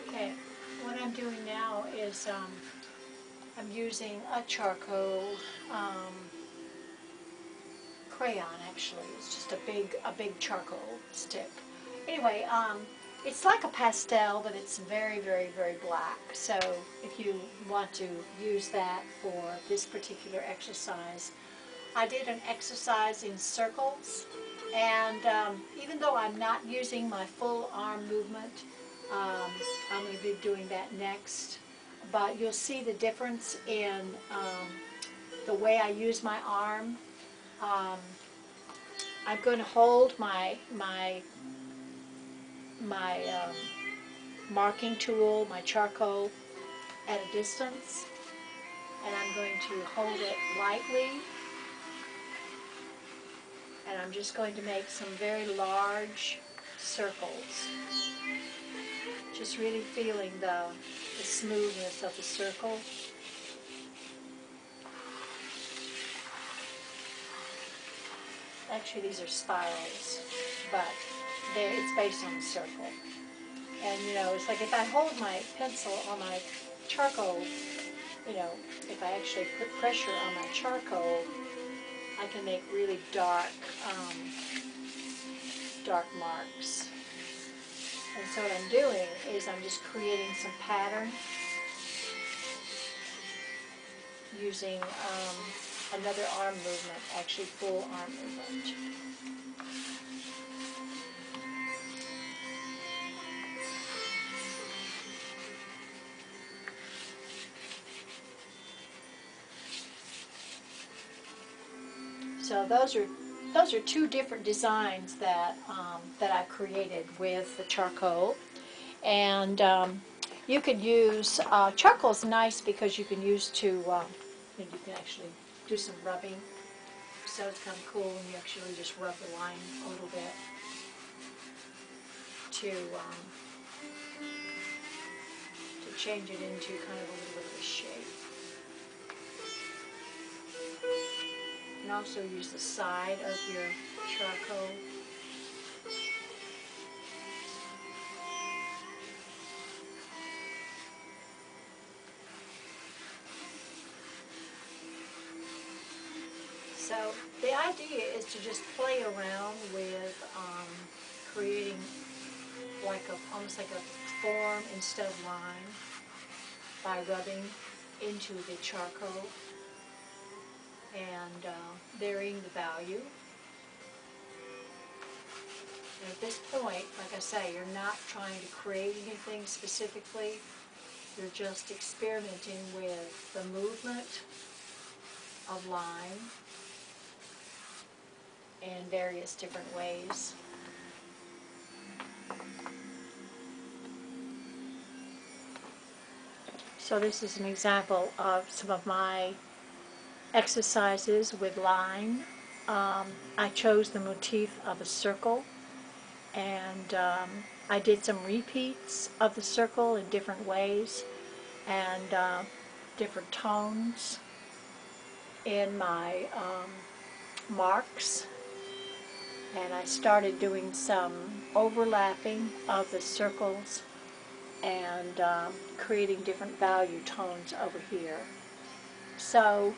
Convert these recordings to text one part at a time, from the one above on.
Okay, what I'm doing now is I'm using a charcoal crayon. Actually, it's just a big charcoal stick. Anyway, it's like a pastel, but it's very, very, very black. So if you want to use that for this particular exercise, I did an exercise in circles, and even though I'm not using my full arm movement, I'm going to be doing that next. But you'll see the difference in the way I use my arm. Um, I'm going to hold my marking tool, my charcoal, at a distance, and I'm going to hold it lightly, and I'm just going to make some very large circles, just really feeling the smoothness of the circle. Actually, these are spirals, but it's based on a circle. And, you know, it's like if I hold my pencil on my charcoal, you know, if I actually put pressure on my charcoal, I can make really dark marks. And so what I'm doing is I'm just creating some pattern using another arm movement, actually full arm movement. So those are two different designs that that I created with the charcoal, and you could use charcoal's nice because you can use to you can actually do some rubbing. So it's kind of cool when you actually just rub the line a little bit to change it into kind of a little bit of a shape. You can also use the side of your charcoal. So the idea is to just play around with creating like almost like a form instead of line by rubbing into the charcoal and varying the value. And at this point, like I say, you're not trying to create anything specifically. You're just experimenting with the movement of line in various different ways. So this is an example of some of my exercises with line. I chose the motif of a circle, and I did some repeats of the circle in different ways and different tones in my marks. And I started doing some overlapping of the circles and creating different value tones over here. So,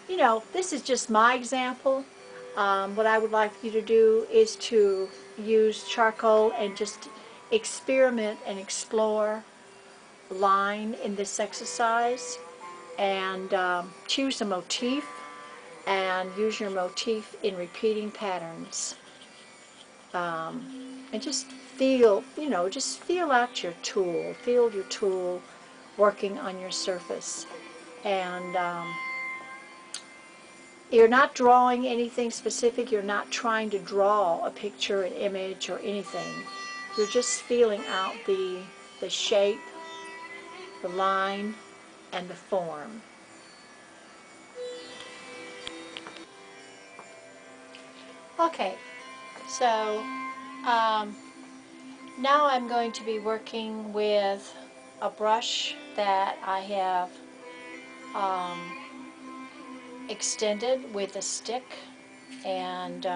you know, this is just my example. What I would like you to do is to use charcoal and just experiment and explore line in this exercise, and choose a motif and use your motif in repeating patterns. And just feel, you know, just feel out your tool. Feel your tool working on your surface. And you're not drawing anything specific. You're not trying to draw a picture, an image, or anything. You're just feeling out the shape, the line, and the form. Okay, so now I'm going to be working with a brush that I have extended with a stick, and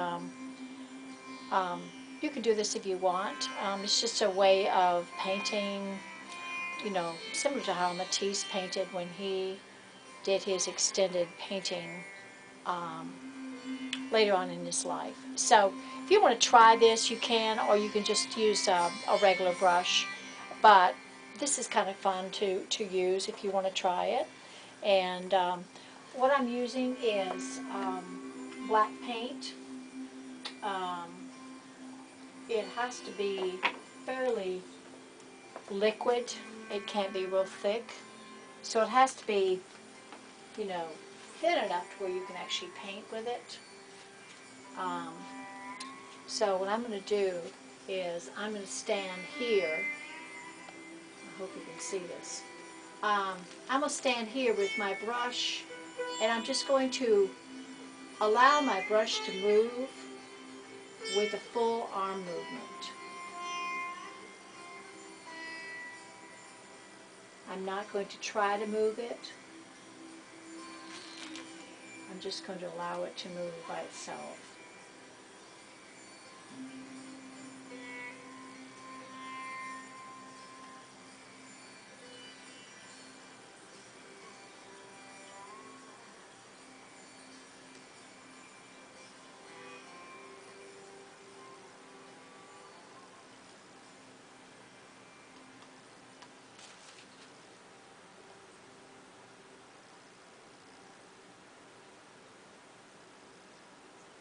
You can do this if you want. It's just a way of painting, similar to how Matisse painted when he did his extended painting um, later on in his life. So if you want to try this, you can, or you can just use a regular brush. But this is kind of fun to use if you want to try it. And what I'm using is black paint. Um, it has to be fairly liquid. It can't be real thick. So it has to be, thin enough to where you can actually paint with it. Um, so what I'm going to do is I'm going to stand here. I hope you can see this. I'm going to stand here with my brush, and I'm just going to allow my brush to move with a full arm movement. I'm not going to try to move it. I'm just going to allow it to move by itself.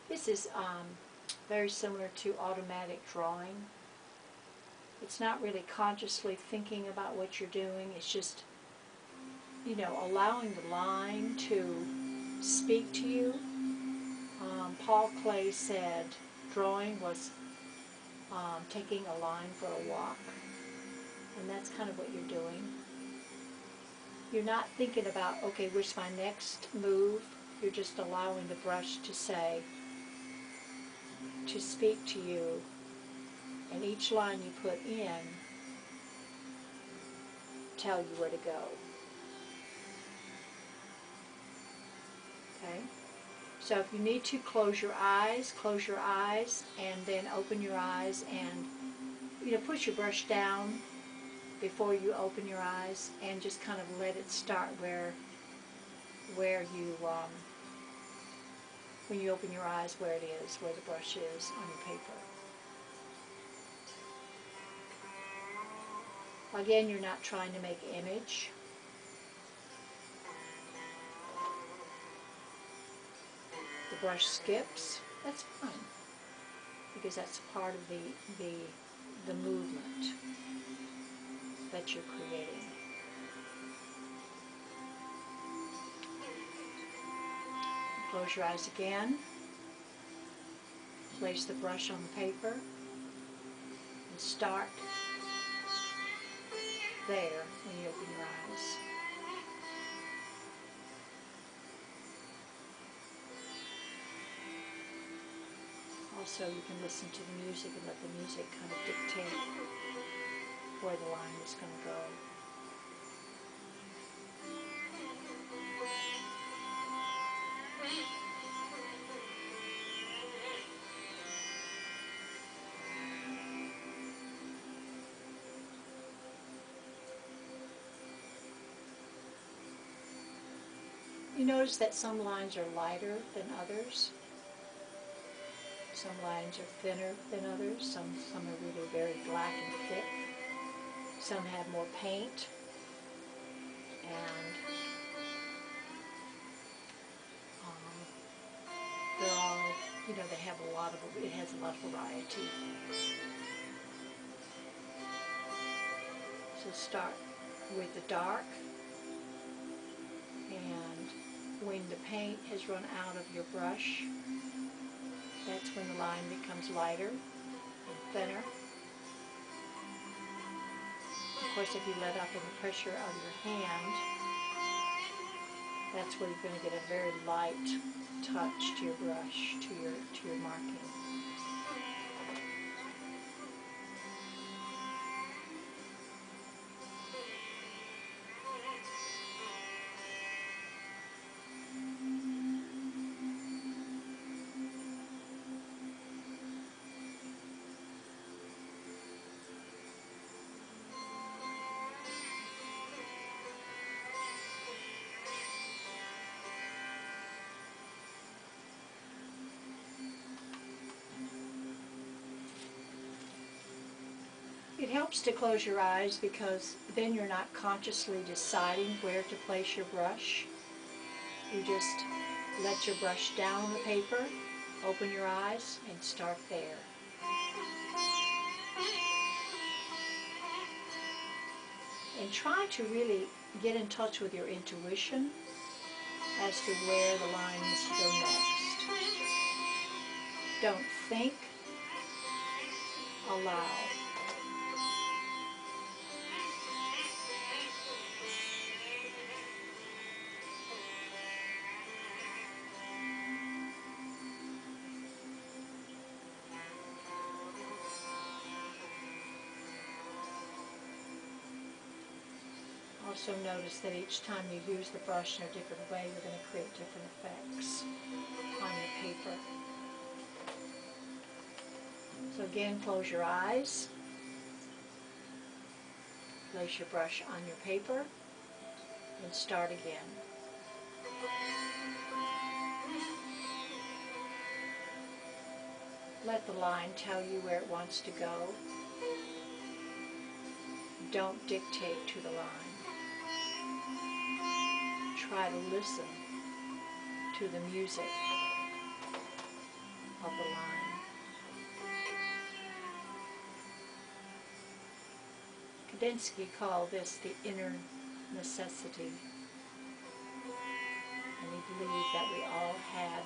This is very similar to automatic drawing. It's not really consciously thinking about what you're doing. It's just, allowing the line to speak to you. Paul Klee said drawing was taking a line for a walk. And that's kind of what you're doing. You're not thinking about, okay, where's my next move? You're just allowing the brush to say, to speak to you. And each line you put in tell you where to go. Okay? So if you need to close your eyes, and then open your eyes and, put your brush down before you open your eyes and just kind of let it start where you, when you open your eyes, where it is, where the brush is on your paper. Again, you're not trying to make image. The brush skips, that's fine, because that's part of the movement that you're creating. Close your eyes again. Place the brush on the paper and start there when you open your eyes. Also, you can listen to the music and let the music kind of dictate where the line is going to go. You notice that some lines are lighter than others. Some lines are thinner than others. Some are really very black and thick. Some have more paint. And they're all, they have it has a lot of variety. So start with the dark, and when the paint has run out of your brush, that's when the line becomes lighter and thinner. Of course, if you let up in the pressure of your hand, that's where you're going to get a very light touch to your brush, to your marking. It helps to close your eyes because then you're not consciously deciding where to place your brush. You just let your brush down on the paper, open your eyes, and start there. And try to really get in touch with your intuition as to where the line needs to go next. Don't think, allow. Also notice that each time you use the brush in a different way, you're going to create different effects on your paper. So again, close your eyes, place your brush on your paper, and start again. Let the line tell you where it wants to go. Don't dictate to the line. Try to listen to the music of the line. Kandinsky called this the inner necessity, and he believed that we all had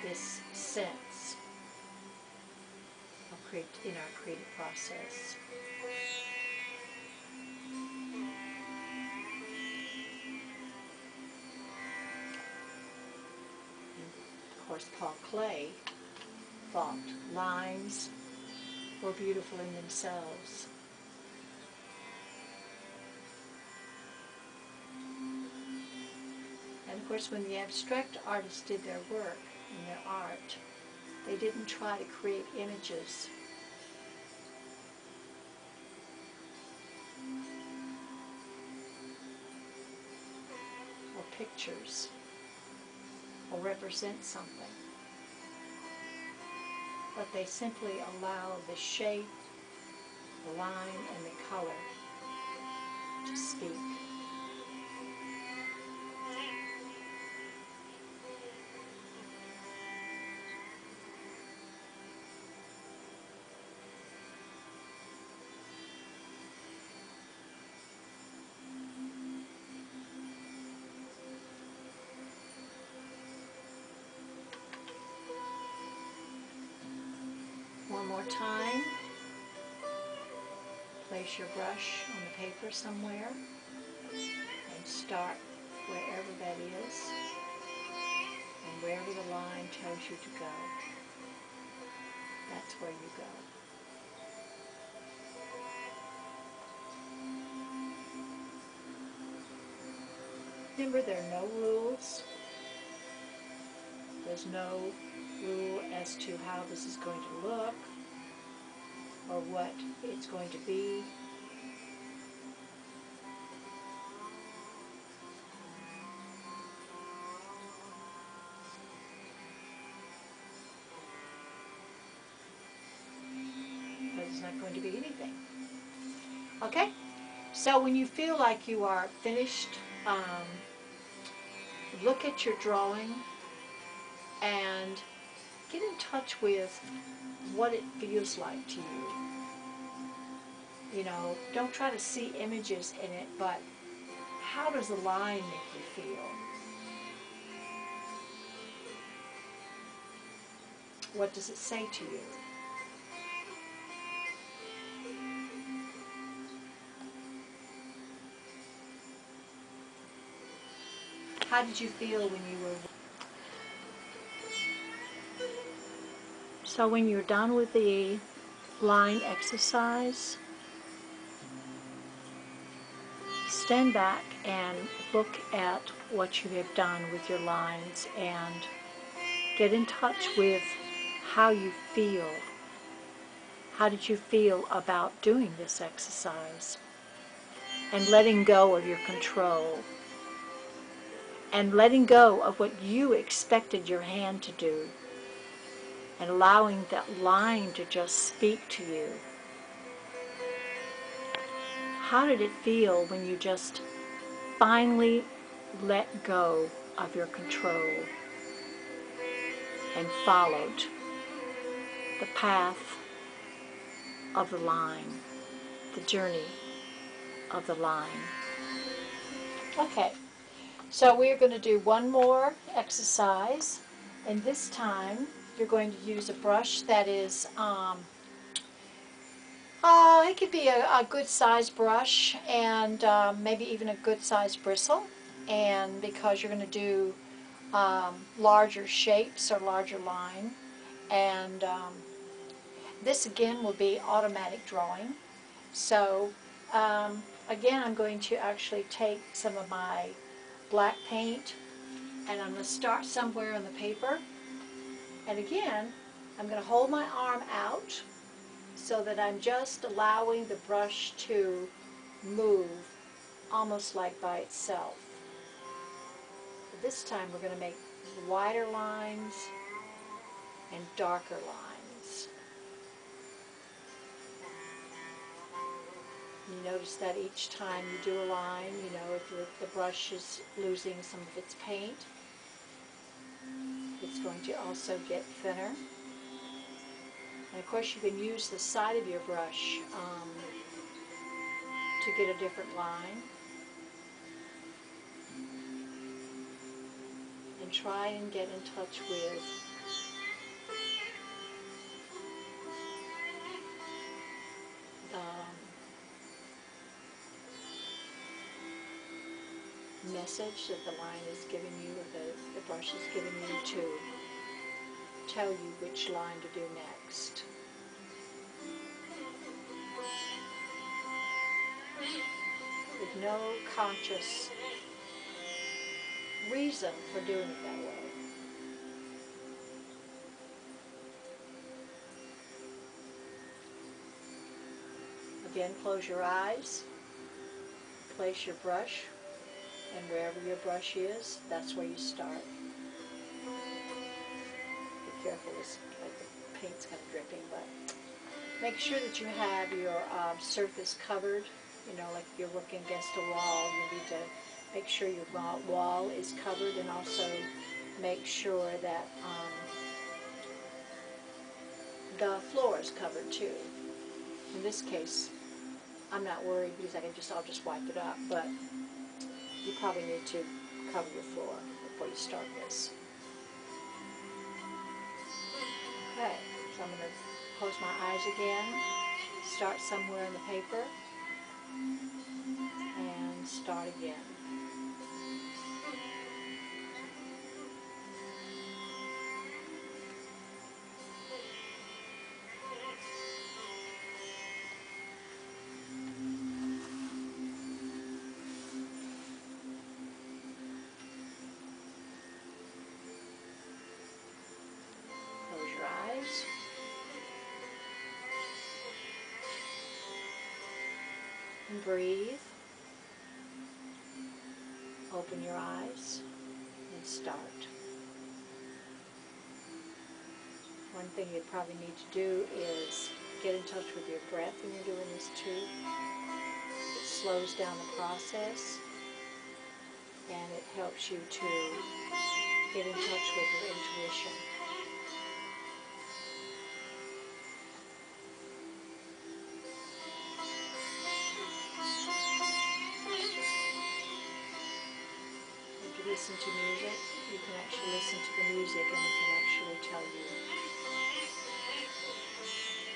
this sense of in our creative process. And of course, Paul Klee thought lines were beautiful in themselves. And of course, when the abstract artists did their work in their art, they didn't try to create images. Or pictures, or represent something. But they simply allow the shape, the line, and the color to speak. One more time. Place your brush on the paper somewhere and start wherever that is and wherever the line tells you to go. That's where you go. Remember, there are no rules. There's no rule as to how this is going to look or what it's going to be. But it's not going to be anything. Okay? So when you feel like you are finished, look at your drawing and get in touch with what it feels like to you. You know, don't try to see images in it, but how does the line make you feel? What does it say to you? How did you feel when you were... So when you're done with the line exercise, stand back and look at what you have done with your lines and get in touch with how you feel. How did you feel about doing this exercise? And letting go of your control. And letting go of what you expected your hand to do. And allowing that line to just speak to you. How did it feel when you just finally let go of your control and followed the path of the line, the journey of the line? Okay, so we're going to do one more exercise, and this time you're going to use a brush that is it could be a good size brush, and maybe even a good size bristle. And because you're going to do larger shapes or larger line, and this again will be automatic drawing. So again, I'm going to actually take some of my black paint, and I'm going to start somewhere on the paper. And again, I'm going to hold my arm out so that I'm just allowing the brush to move almost like by itself. But this time we're going to make wider lines and darker lines. You notice that each time you do a line, you know, if the brush is losing some of its paint, it's going to also get thinner. And of course you can use the side of your brush to get a different line. And try and get in touch with the message that the line is giving you, or the brush is giving you, to tell you which line to do next. With no conscious reason for doing it that way. Again, close your eyes, place your brush, and wherever your brush is, that's where you start. Be careful, it's like the paint's kind of dripping, but make sure that you have your surface covered. You know, like if you're working against a wall, you need to make sure your wall is covered, and also make sure that the floor is covered too. In this case, I'm not worried because I'll just wipe it up, but you probably need to cover your floor before you start this. Okay, so I'm going to close my eyes again, start somewhere in the paper, and start again. Close your eyes. And breathe. Open your eyes and start. One thing you probably need to do is get in touch with your breath when you're doing this too. It slows down the process, and it helps you to get in touch with your intuition. If you listen to music, you can actually listen to the music, and it can actually tell you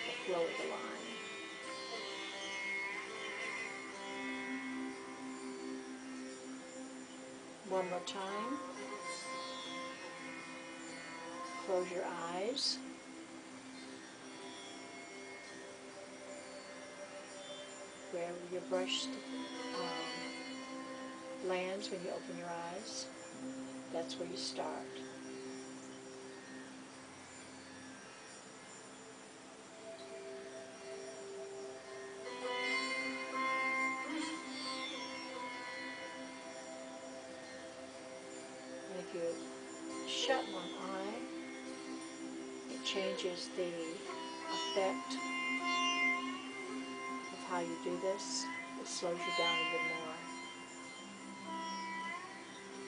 the flow of the line. One more time. Close your eyes. Wherever your brush lands when you open your eyes, that's where you start. And if you shut one eye, it changes the effect of how you do this. It slows you down a bit more.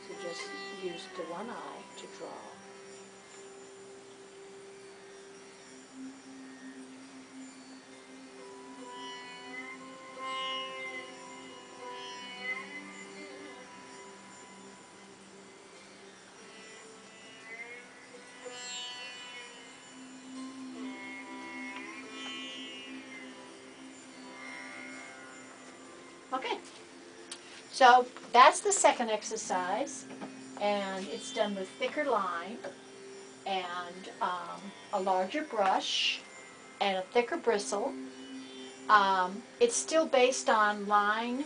So just use the one eye to draw. Okay, so that's the second exercise, and it's done with thicker line and a larger brush and a thicker bristle. It's still based on line,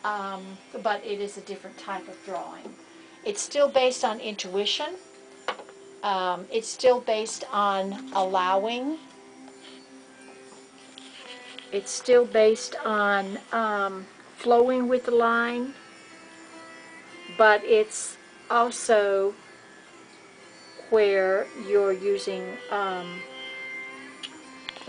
but it is a different type of drawing. It's still based on intuition. It's still based on allowing. It's still based on flowing with the line, but it's also where you're using a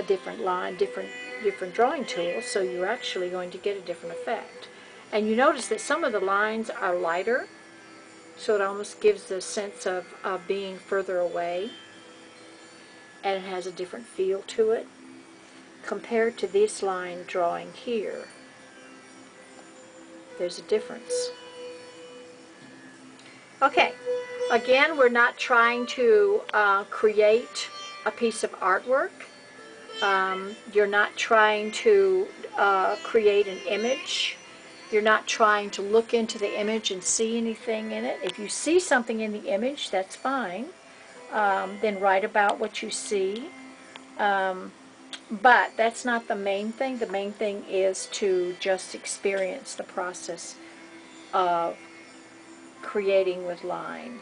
different line, different drawing tools, so you're actually going to get a different effect. And you notice that some of the lines are lighter, so it almost gives the sense of being further away, and it has a different feel to it compared to this line drawing here. There's a difference. Okay, again, we're not trying to create a piece of artwork. You're not trying to create an image. You're not trying to look into the image and see anything in it. If you see something in the image, that's fine. Then write about what you see. But that's not the main thing. The main thing is to just experience the process of creating with line.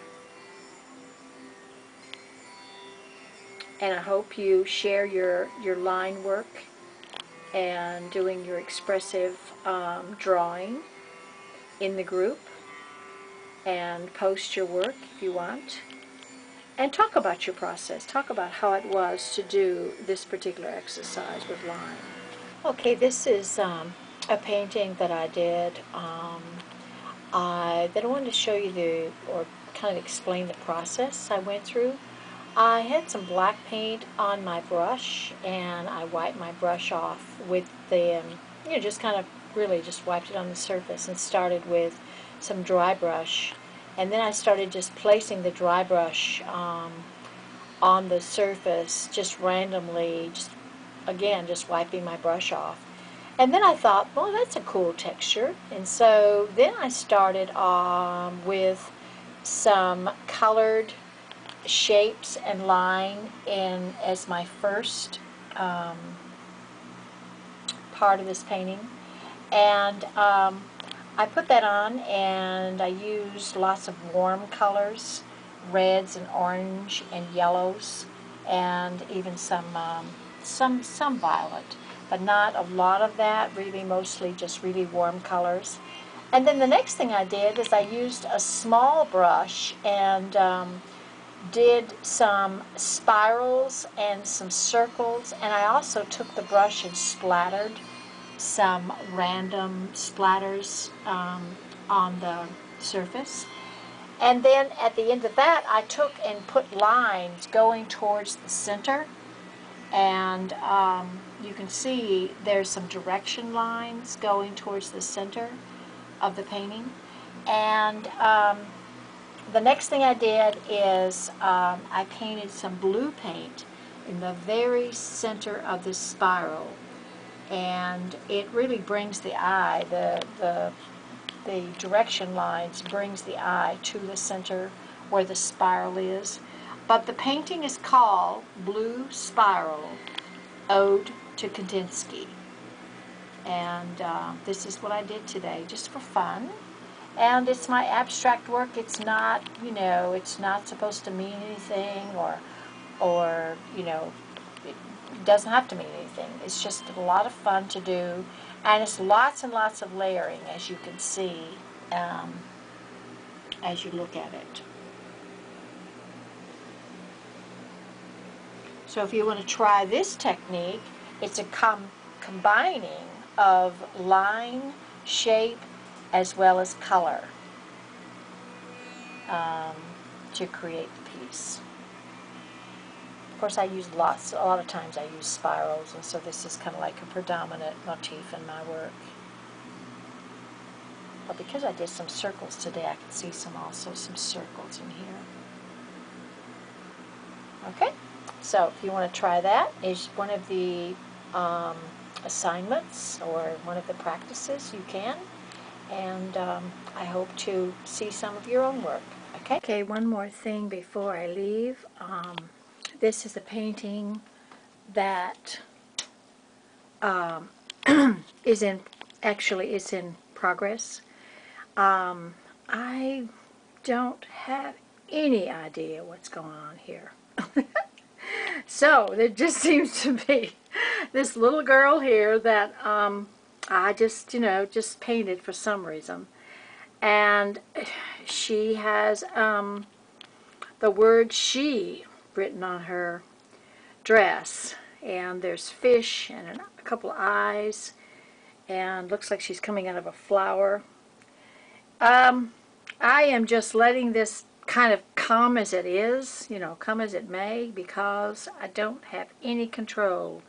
And I hope you share your line work and doing your expressive drawing in the group, and post your work if you want, and talk about your process. Talk about how it was to do this particular exercise with line. Okay, this is a painting that I did. Then I wanted to show you or kind of explain the process I went through. I had some black paint on my brush, and I wiped my brush off with the, just kind of really just wiped it on the surface and started with some dry brush. And then I started just placing the dry brush on the surface, just randomly, just wiping my brush off. And then I thought, well, that's a cool texture. And so then I started with some colored shapes and line as my first part of this painting. And I put that on, and I used lots of warm colors, reds and orange and yellows, and even some violet, but not a lot of that, really mostly just really warm colors. And then the next thing I did is I used a small brush and did some spirals and some circles, and I also took the brush and splattered some random splatters on the surface. And then at the end of that, I took and put lines going towards the center, and you can see there's some direction lines going towards the center of the painting. And the next thing I did is I painted some blue paint in the very center of this spiral, and it really brings the eye, the direction lines brings the eye to the center where the spiral is. But the painting is called Blue Spiral, Ode to Kandinsky. And this is what I did today, just for fun. And it's my abstract work. It's not, it's not supposed to mean anything, or it doesn't have to mean anything. It's just a lot of fun to do, and it's lots and lots of layering, as you can see, as you look at it. So if you want to try this technique, it's a combining of line, shape, as well as color to create the piece. Of course, I use a lot of times I use spirals, and so this is kind of like a predominant motif in my work. But because I did some circles today, I can see some circles in here. Okay, so if you want to try that, is one of the assignments or one of the practices, you can. And I hope to see some of your own work. Okay. Okay, one more thing before I leave. This is a painting that is in progress. I don't have any idea what's going on here. So there just seems to be this little girl here that I just, just painted for some reason. And she has the word she written on her dress. And there's fish and a couple of eyes. And looks like she's coming out of a flower. I am just letting this kind of come as it is, come as it may, because I don't have any control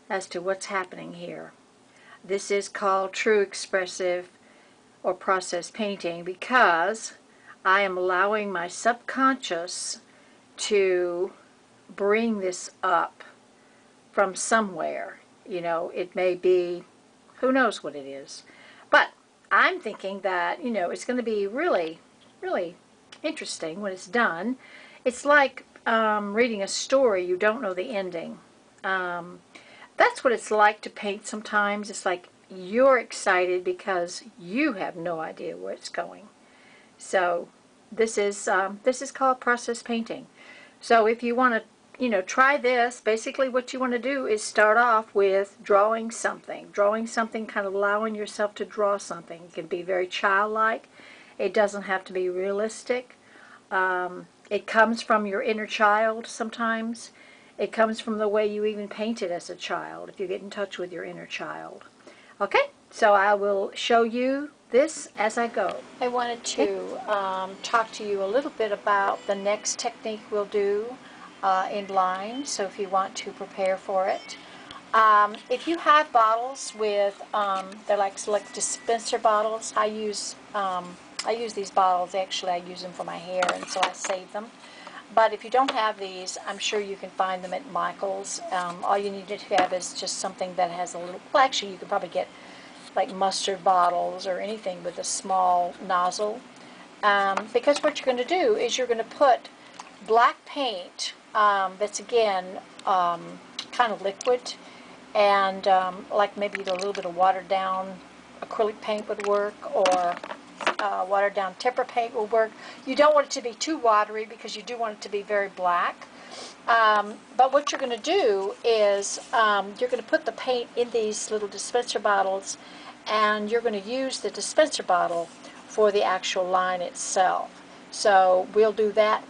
as to what's happening here. This is called true expressive or process painting because I am allowing my subconscious to bring this up from somewhere. It may be, who knows what it is. But I'm thinking that, it's going to be really, really interesting when it's done. It's like reading a story, you don't know the ending. That's what it's like to paint sometimes. It's like you're excited because you have no idea where it's going. So this is called process painting. So if you want to, try this, basically what you want to do is start off with drawing something, kind of allowing yourself to draw something. It can be very childlike. It doesn't have to be realistic. It comes from your inner child sometimes. It comes from the way you even painted as a child, if you get in touch with your inner child. Okay, so I will show you this as I go. I wanted to talk to you a little bit about the next technique we'll do in line, so if you want to prepare for it. If you have bottles with, they're like dispenser bottles. I use these bottles, actually I use them for my hair, and so I save them. But if you don't have these, I'm sure you can find them at Michael's. All you need to have is just something that has a little, well actually you could probably get like mustard bottles or anything with a small nozzle. Because what you're going to do is you're going to put black paint that's again kind of liquid, and like maybe a little bit of watered down acrylic paint would work, or watered down tempera paint will work. You don't want it to be too watery because you do want it to be very black. But what you're going to do is you're going to put the paint in these little dispenser bottles, and you're going to use the dispenser bottle for the actual line itself. So we'll do that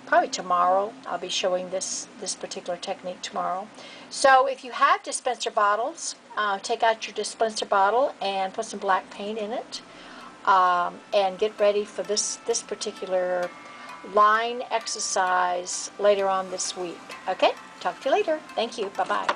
probably tomorrow. I'll be showing this particular technique tomorrow. So if you have dispenser bottles, take out your dispenser bottle and put some black paint in it, and get ready for this particular line exercise later on this week. Okay? Talk to you later. Thank you. Bye-bye.